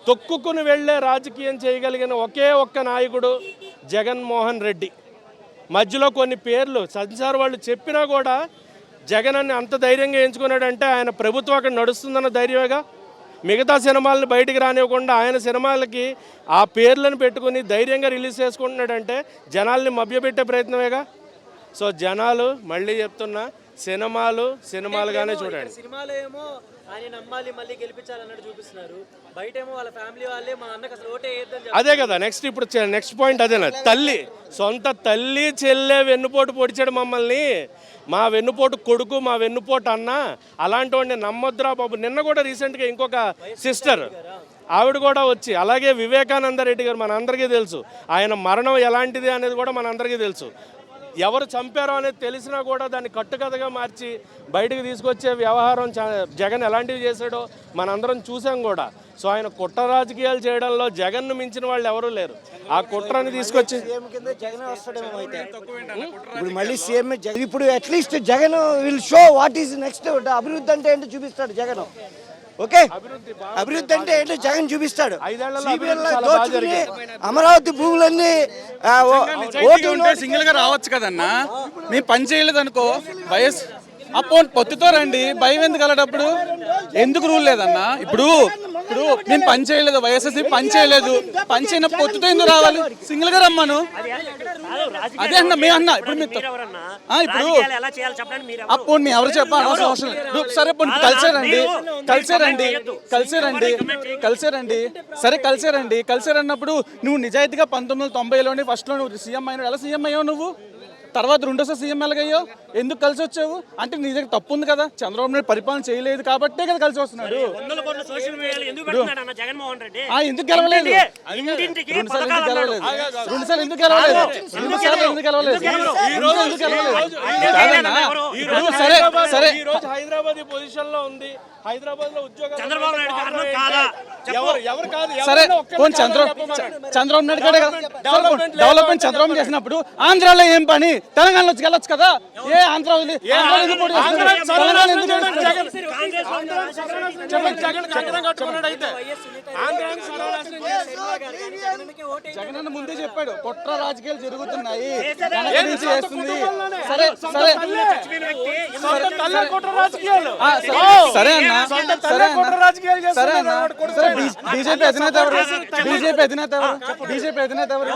తొక్కుకుని వెళ్లే రాజకీయం చేయగలిగిన ఒకే ఒక్క నాయకుడు జగన్మోహన్ రెడ్డి. మధ్యలో కొన్ని పేర్లు సంసార వాళ్ళు చెప్పినా కూడా జగన్ అన్ని అంత ధైర్యంగా ఎంచుకున్నాడంటే ఆయన ప్రభుత్వం అక్కడ నడుస్తుందన్న ధైర్యమేగా. మిగతా సినిమాలను బయటికి రానివ్వకుండా ఆయన సినిమాలకి ఆ పేర్లను పెట్టుకుని ధైర్యంగా రిలీజ్ చేసుకుంటున్నాడంటే జనాల్ని మభ్యపెట్టే ప్రయత్నమేగా. సో జనాలు మళ్ళీ చెప్తున్నా సినిమాలుగానే చూడండి. సినిమాలో ఏమో ఆయన నమ్మాలి మళ్ళీ గెలిపించాలన్నట్టు చూపిస్తున్నారు, బయట ఏమో వాళ్ళ ఫ్యామిలీ వాళ్ళే మా అన్నకు అసలు ఓటే వేయొద్దని. అదే కదా నెక్స్ట్ పాయింట్ అదేనా. సొంత తల్లి చెల్లె వెన్నుపోటు పొడిచాడు మమ్మల్ని, మా వెన్నుపోటు కొడుకు, మా వెన్నుపోటు అన్న, అలాంటి వాడిని నమ్మొద్దురా బాబు. నిన్న కూడా రీసెంట్గా ఇంకొక సిస్టర్ ఆవిడ కూడా వచ్చి, అలాగే వివేకానంద రెడ్డి గారు మనందరికీ తెలుసు, ఆయన మరణం ఎలాంటిది అనేది కూడా మనందరికీ తెలుసు. ఎవరు చంపారో అనేది తెలిసినా కూడా దాన్ని కట్టుకథగా మార్చి బయటకు తీసుకొచ్చే వ్యవహారం జగన్ ఎలాంటివి చేశాడో మనందరం చూసాం కూడా. సో ఆయన కుట్ర రాజకీయాలు చేయడంలో జగన్ను మించిన వాళ్ళు ఎవరూ లేరు. ఆ కుట్రని తీసుకొచ్చి మళ్ళీ సీఎం ఇప్పుడు at least Jagan will show what is next. అభివృద్ధి అంటే ఏంటో చూపిస్తాడు జగన్. ఓకే, అభివృద్ధి అంటే ఏంటో జగన్ చూపిస్తాడు. అమరావతి భూములన్నీ సింగిల్ గా రావచ్చు కదన్నా. మీ పని చేయలేదు అనుకో, వయసు అప్పో పొత్తుతో రండి, భయం ఎందుకు కలటప్పుడు? ఎందుకు రూల్ లేదన్నా? ఇప్పుడు నేను పని చేయలేదు, వైఎస్ఎస్సీ పని చేయలేదు, పని చేయన పొత్తుతో ఎందుకు రావాలి? సింగిల్ గా రమ్మను. అదే అన్న మీ అన్న ఇప్పుడు అప్పుడు మీ ఎవరు చెప్పాలి అవసరం లేదు. సరే కలిసే అన్నప్పుడు నువ్వు నిజాయితీగా 1990లోని ఫస్ట్లో నువ్వు సీఎం అయినావు. ఎలా సీఎం అయ్యావు నువ్వు? తర్వాత రెండోసారి సీఎం ఎలాగయ్యో? ఎందుకు కలిసి వచ్చావు? అంటే నీ దగ్గర తప్పు ఉంది కదా, చంద్రబాబు నాయుడు పరిపాలన చేయలేదు కాబట్టే కదా కలిసి వస్తున్నాడు. ఎందుకు గెలవలేదు? రెండుసార్లు ఎందుకు గెలవలేదు? సరే హైదరాబాద్ ఈ పొజిషన్ లో ఉంది. హైదరాబాద్ లో ఉద్యోగాలు చంద్రబాబు నాయుడు డెవలప్మెంట్ చంద్రబాబు చేసినప్పుడు ఆంధ్రాలో ఏం పని? తెలంగాణలో వెళ్ళొచ్చు కదా. ఏ ఆంధ్ర జగన్ ముందే చెప్పాడు కుట్ర రాజకీయాలు జరుగుతున్నాయి. సరే అన్న, బీజేపీ అధినేత ఎవరు?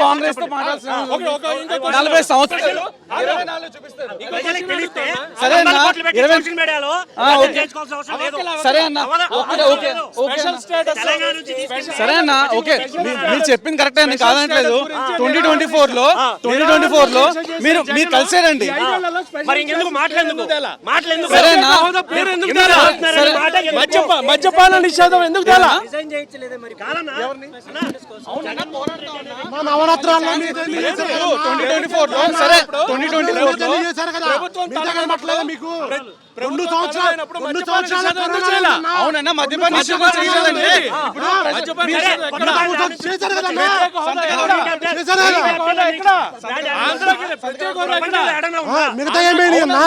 కాంగ్రెస్ తో మాట్లాడాల్సిన 40 సంవత్సరాలు సరే అన్న ఓకే, మీరు చెప్పింది కరెక్ట్ అని కాదనట్లేదు. 2024 లో మీరు కలిసేరండి. మద్యపాన నిషేధం ఎందుకు తేలా? అవునన్నా మద్యపాన నిషేధం చేయలేదండి. మిగతా ఏమైనా